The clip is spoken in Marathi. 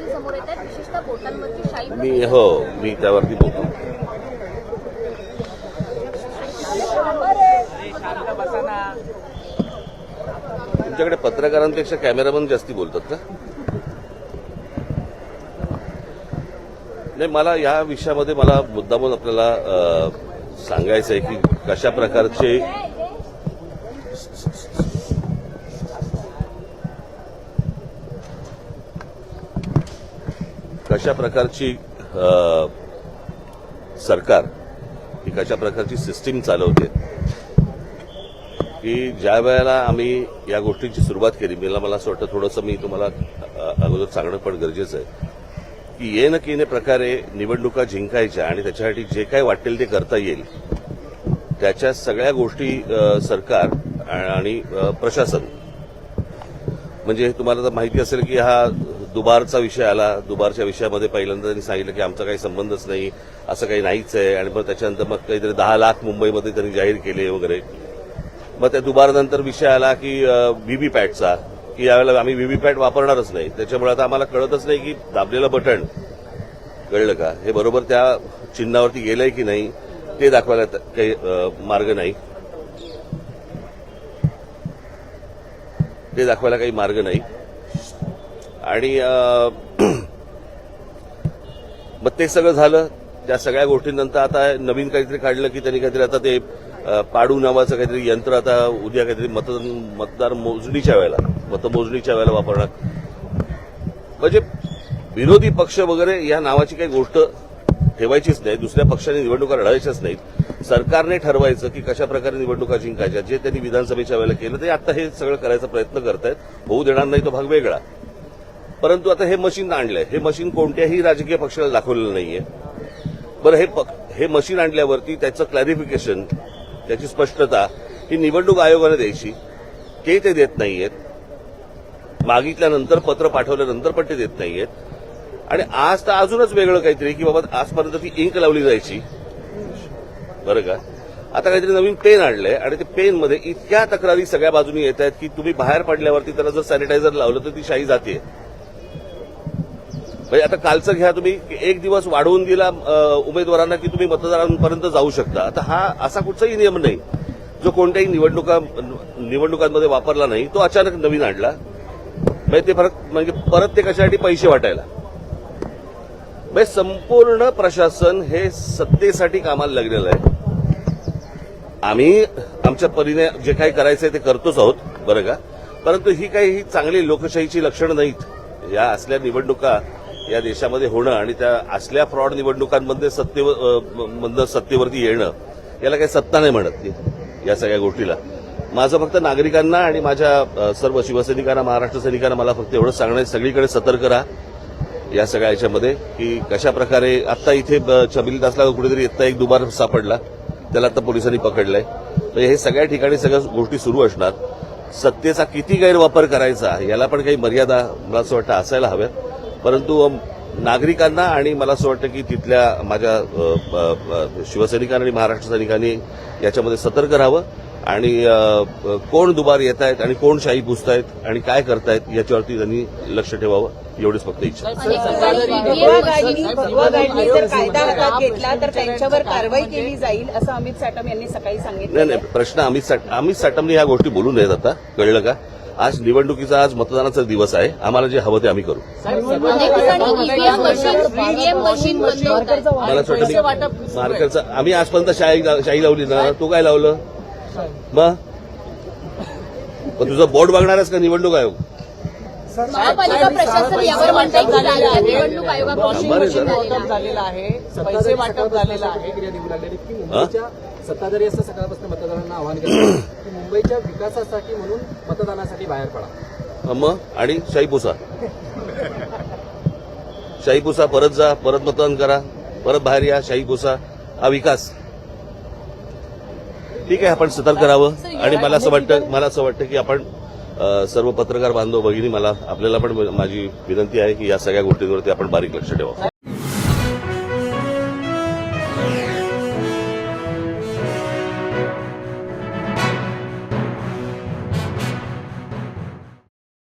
गोष्टी समोर येत आहेत, विशेषतः पोर्टलवरची शाई. मी त्यावरती बोलतो. तुमच्याकडे पत्रकारांपेक्षा कॅमेरामन जास्ती बोलतात का? नाही, मला या विषयामध्ये मला मुद्दामून आपल्याला सांगायचं आहे की कशा प्रकारची सरकार ही कशा प्रकारची सिस्टीम चालवते की ज्या वेळेला आम्ही या गोष्टींची सुरुवात केली, मला असं वाटतं थोडंसं मी तुम्हाला अगोदर सांगणं पण गरजेचं आहे की ये न केने प्रकारे निवडणुका जिंकायच्या आणि त्याच्यासाठी जे काय वाटेल ते करता येईल त्याच्या सगळ्या गोष्टी सरकार आणि प्रशासन, म्हणजे तुम्हाला तर माहिती असेल की हा दुबारचा विषय आला. दुबारच्या विषयामध्ये पहिल्यांदा त्यांनी सांगितलं की आमचा काही संबंधच नाही, असं काही नाहीच आहे. आणि मग त्याच्यानंतर मग काहीतरी 10 लाख मुंबईमध्ये त्यांनी जाहीर केले वगैरे. मग त्या दुबारनंतर विषय आला की व्हीव्हीपॅटचा, की यावेळेला आम्ही व्हीव्हीपॅट वापरणारच नाही. त्याच्यामुळे आता आम्हाला कळतच नाही की दाबलेलं बटण कळलं का हे बरोबर त्या चिन्हावरती गेलंय की नाही ते दाखवायला काही मार्ग नाही. आणि मग ते सगळं झालं. त्या सगळ्या गोष्टींनंतर आता नवीन काहीतरी काढलं की त्यांनी काहीतरी आता ते पाडू नावाचं काहीतरी यंत्र आता उद्या काहीतरी मतमोजणीच्या वेळेला वापरणार. म्हणजे विरोधी पक्ष वगैरे या नावाची काही गोष्ट ठेवायचीच नाही. दुसऱ्या पक्षाने निवडणुका लढायच्याच नाहीत. सरकारने ठरवायचं की कशा प्रकारे निवडणुका जिंकायच्या. जे त्यांनी विधानसभेच्या वेळेला केलं ते आता हे सगळं करायचा प्रयत्न करतायत. होऊ देणार नाही तो भाग वेगळा. परंतु आता हे मशीन आणलंय. हे मशीन कोणत्याही राजकीय पक्षाला दाखवलेलं नाहीये. बरं, हे मशीन आणल्यावरती त्याचं क्लॅरिफिकेशन, त्याची स्पष्टता ही निवडणूक आयोगाने द्यायची. ते देत नाहीयेत. मागितल्यानंतर, पत्र पाठवल्यानंतर पण ते देत नाहीयेत. आणि आज तर अजूनच वेगळं काहीतरी की बाबा आजपर्यंत ती इंक लावली जायची, बरं का. आता काहीतरी नवीन पेन आणलंय आणि ते पेनमध्ये इतक्या तक्रारी सगळ्या बाजूनी येत आहेत की तुम्ही बाहेर पडल्यावरती त्याला जर सॅनिटायझर लावलं तर ती शाई जाते. म्हणजे आता कालचं घ्या तुम्ही, एक दिवस वाढवून दिला उमेदवारांना की तुम्ही मतदारांपर्यंत जाऊ शकता. आता हा असा कुठचाही नियम नाही जो कोणत्याही निवडणुकांमध्ये वापरला नाही. तो अचानक नवीन आणला. म्हणजे परत ते कशासाठी पैसे वाटायला. म्हणजे संपूर्ण प्रशासन हे सत्तेसाठी कामाला लागलेलं आहे. आम्ही आमच्या परीने जे काही करायचंय ते करतोच आहोत, बरं का. परंतु ही काही चांगली लोकशाहीची लक्षणं नाहीत. या असल्या निवडणुका या देशामध्ये होणं आणि त्या असल्या फ्रॉड निवडणुकांमध्ये सत्तेवरती येणं याला काही सत्ता नाही म्हणत या सगळ्या गोष्टीला. माझं फक्त नागरिकांना आणि माझ्या सर्व शिवसैनिकांना, महाराष्ट्र सैनिकांना मला फक्त एवढंच सांगणं आहे, सगळीकडे सतर्क राहा या सगळ्या याच्यामध्ये. की कशा प्रकारे आता इथे चबिलीदासला कुठेतरी इथला एक दुबार सापडला, त्याला आता पोलिसांनी पकडलंय. तर हे सगळ्या ठिकाणी सगळ्या गोष्टी सुरू असणार. सत्तेचा किती गैरवापर करायचा याला पण काही मर्यादा मला असं वाटतं असायला हव्यात. परंतु नागरिकांना आणि मला असं वाटतं की तिथल्या माझ्या शिवसैनिकांनी आणि महाराष्ट्र सैनिकांनी याच्यामध्ये सतर्क राहावं आणि कोण दुबार येत आहेत आणि कोण शाही पुसतायत आणि काय करतायत याच्यावरती त्यांनी लक्ष ठेवावं, एवढीच फक्त इच्छा. जर कायदा हातात घेतला तर त्यांच्यावर कारवाई केली जाईल असं अमित साटम यांनी सकाळी सांगितलं. नाही, प्रश्न अमित साटमने ह्या गोष्टी बोलू नयेत. आता कळलं का. आज निवडणुकीचा, आज मतदानाचा दिवस आहे. आम्हाला जे हवं ते आम्ही करू. मला वाटतं मार्करचा आम्ही आजपर्यंत शाही लावली ना. तू काय लावलं मग तुझं बोर्ड बघणारच का निवडणूक आयोग? महापालिका प्रशासन यावर म्हणते की निवडणूक आयोगाकडून झालेला आहे, पैसे वाटप झालेलं आहे. सत्ताधारी असं सकाळपासून मतदारांना आवाहन केलं की मुंबईच्या विकासासाठी म्हणून मतदानासाठी बाहेर पडा. मग आणि शाही पुसा, परत जा, परत मतदान करा, परत बाहेर या, शाही पुसा. हा विकास ठीक आहे. आपण सतर्क राहावं. आणि मला असं वाटतं की आपण सर्व पत्रकार बांधव भगिनी, आपल्याला पण माझी विनंती आहे की या सगळ्या गोष्टींवरती आपण बारीक लक्ष ठेवावं.